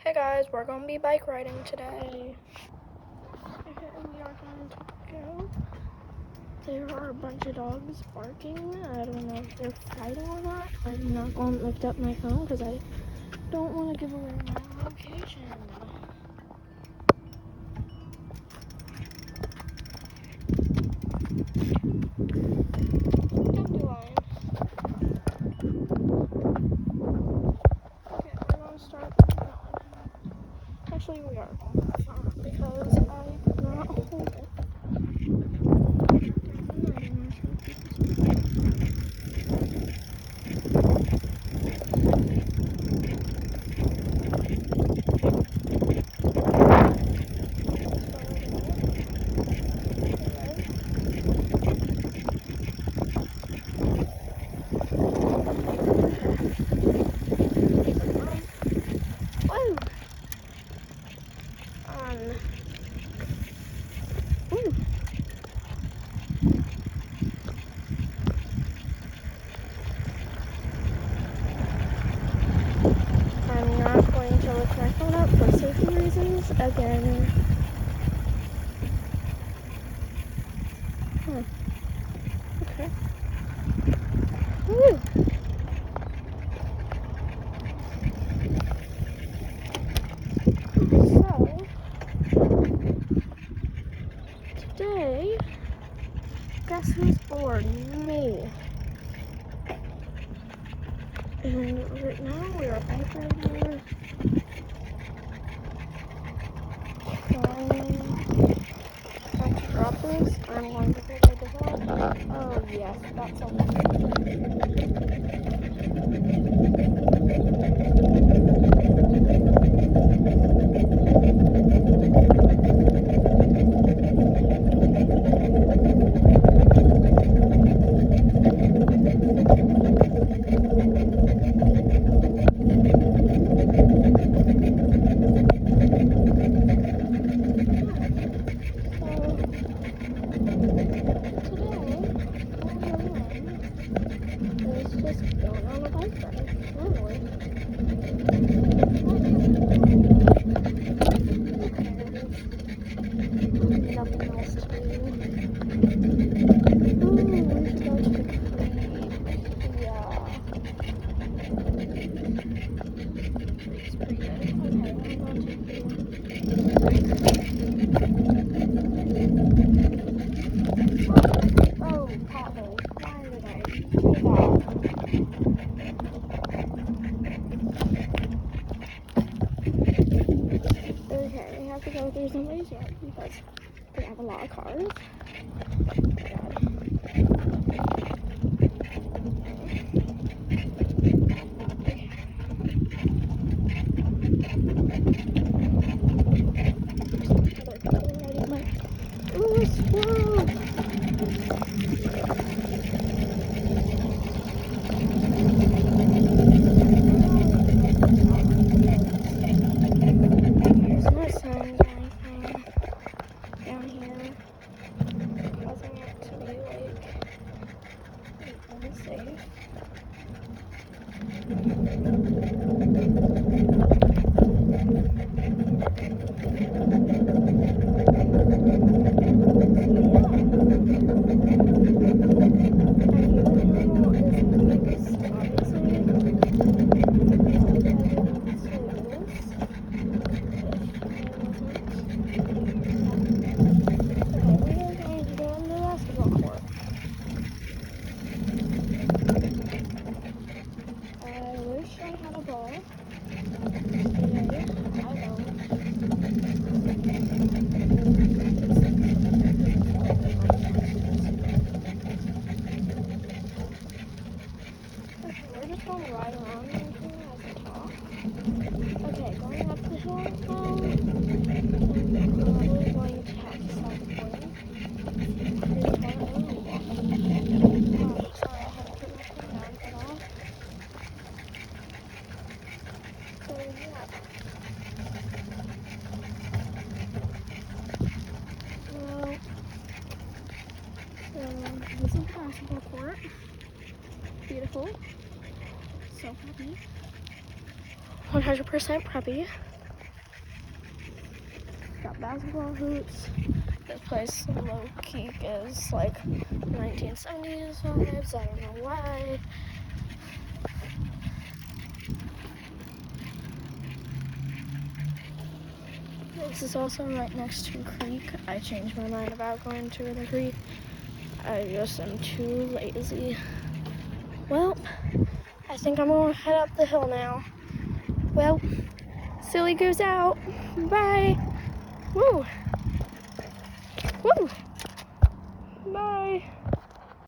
Hey guys, we're going to be bike riding today. Okay, we are going to go. There are a bunch of dogs barking. I don't know if they're fighting or not. I'm not going to lift up my phone because I don't want to give away my location. Dandelion. Okay, we're going to start going. Actually, we are going to stop because I did not hold it. I'm not going to lift my phone up for safety reasons again. Okay. Woo. So, today, guess who's bored? Me. And right now we are bike riding. Time to drop this. I'm going to go to the vlog. Oh yes, that's just going on a bike ride. Normally. Nothing else to do. Ooh, we have to go to the creek. Yeah. It's pretty good. Okay, I'm going to Oh, pothole. Why did I do that? Okay, we have to go through somebody's yard because they have a lot of cars. Ooh, squirrel! There's no signs or anything down here causing it to be like unsafe. This is basketball court. Beautiful. So happy. 100% preppy. got basketball hoops. This place low-key is like 1970s vibes. I don't know why. This is also right next to a creek. I changed my mind about going to the creek. I just am too lazy. Well, I think I'm gonna head up the hill now. Well, Silly Goose out. Bye. Woo. Woo. Bye.